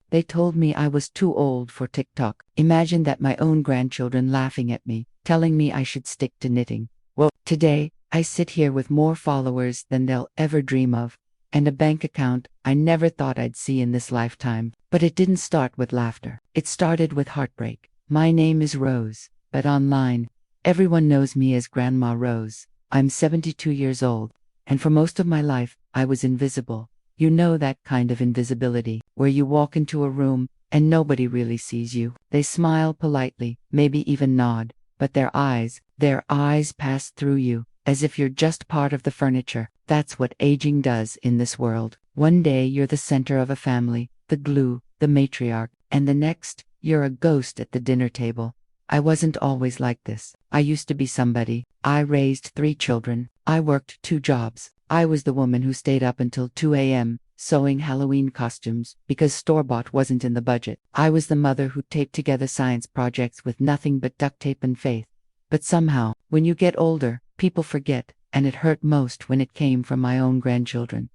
They told me I was too old for TikTok. Imagine that, my own grandchildren laughing at me, telling me I should stick to knitting. Well, today, I sit here with more followers than they'll ever dream of, and a bank account I never thought I'd see in this lifetime. But it didn't start with laughter. It started with heartbreak. My name is Rose, but online, everyone knows me as Grandma Rose. I'm 72 years old, and for most of my life, I was invisible. You know that kind of invisibility, where you walk into a room and nobody really sees you. They smile politely, maybe even nod, but their eyes pass through you, as if you're just part of the furniture. That's what aging does in this world. One day you're the center of a family, the glue, the matriarch, and the next, you're a ghost at the dinner table. I wasn't always like this. I used to be somebody. I raised 3 children. I worked 2 jobs. I was the woman who stayed up until 2 a.m. sewing Halloween costumes because store-bought wasn't in the budget. I was the mother who taped together science projects with nothing but duct tape and faith. But somehow, when you get older, people forget, and it hurt most when it came from my own grandchildren.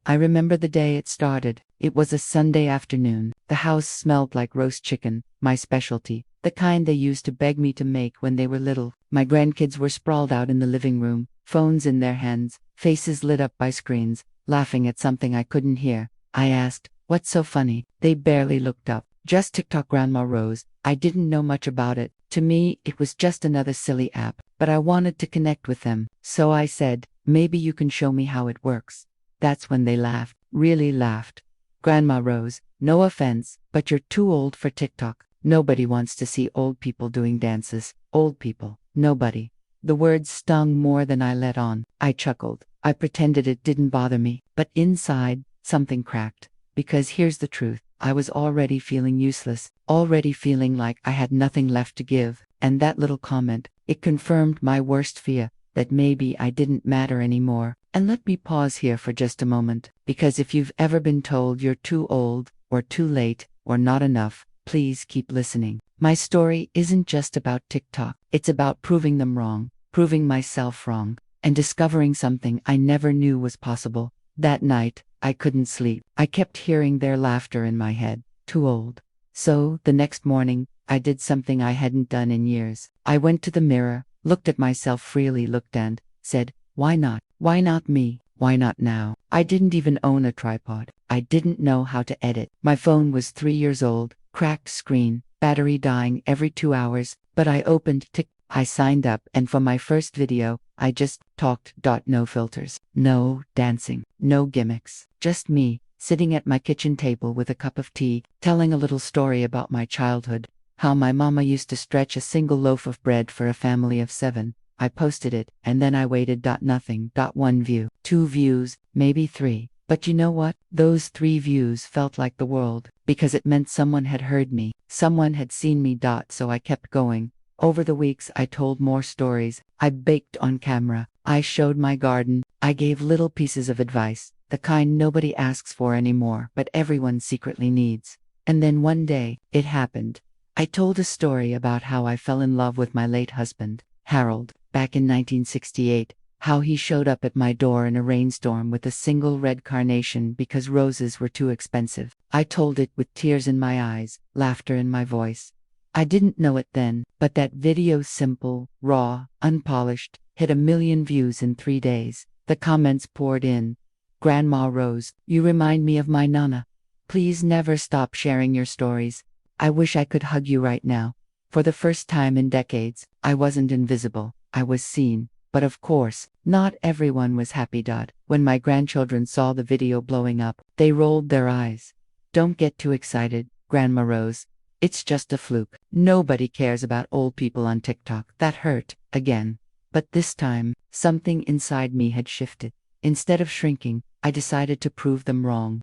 I remember the day it started. It was a Sunday afternoon. The house smelled like roast chicken, my specialty, the kind they used to beg me to make when they were little. My grandkids were sprawled out in the living room, phones in their hands, faces lit up by screens, laughing at something I couldn't hear. I asked, "What's so funny?" They barely looked up. "Just TikTok, Grandma Rose." I didn't know much about it. To me, it was just another silly app, but I wanted to connect with them. So I said, "Maybe you can show me how it works." That's when they laughed, really laughed. "Grandma Rose, no offense, but you're too old for TikTok. Nobody wants to see old people doing dances. Old people, nobody." The words stung more than I let on. I chuckled. I pretended it didn't bother me, but inside, something cracked. Because here's the truth. I was already feeling useless, already feeling like I had nothing left to give, and that little comment, it confirmed my worst fear, that maybe I didn't matter anymore. And let me pause here for just a moment, because if you've ever been told you're too old, or too late, or not enough, please keep listening. My story isn't just about TikTok. It's about proving them wrong, proving myself wrong, and discovering something I never knew was possible. That night, I couldn't sleep. I kept hearing their laughter in my head. Too old. So, the next morning, I did something I hadn't done in years. I went to the mirror, looked at myself freely, looked and said, "Why not? Why not me? Why not now?" I didn't even own a tripod. I didn't know how to edit. My phone was 3 years old, cracked screen, battery dying every 2 hours, but I opened TikTok. I signed up, and for my first video, I just talked. No filters, no dancing, no gimmicks, just me, sitting at my kitchen table with a cup of tea, telling a little story about my childhood, how my mama used to stretch a single loaf of bread for a family of 7. I posted it, and then I waited. Nothing. 1 view, 2 views, maybe 3. But you know what? Those 3 views felt like the world, because it meant someone had heard me, someone had seen me. So I kept going. Over the weeks, I told more stories. I baked on camera. I showed my garden. I gave little pieces of advice, the kind nobody asks for anymore, but everyone secretly needs. And then one day, it happened. I told a story about how I fell in love with my late husband, Harold, back in 1968, how he showed up at my door in a rainstorm with a single red carnation because roses were too expensive. I told it with tears in my eyes, laughter in my voice. I didn't know it then, but that video, simple, raw, unpolished, hit 1 million views in 3 days. The comments poured in. "Grandma Rose, you remind me of my Nana. Please never stop sharing your stories. I wish I could hug you right now." For the first time in decades, I wasn't invisible. I was seen. But of course, not everyone was happy. When my grandchildren saw the video blowing up, they rolled their eyes. "Don't get too excited, Grandma Rose. It's just a fluke. Nobody cares about old people on TikTok." That hurt, again. But this time, something inside me had shifted. Instead of shrinking, I decided to prove them wrong.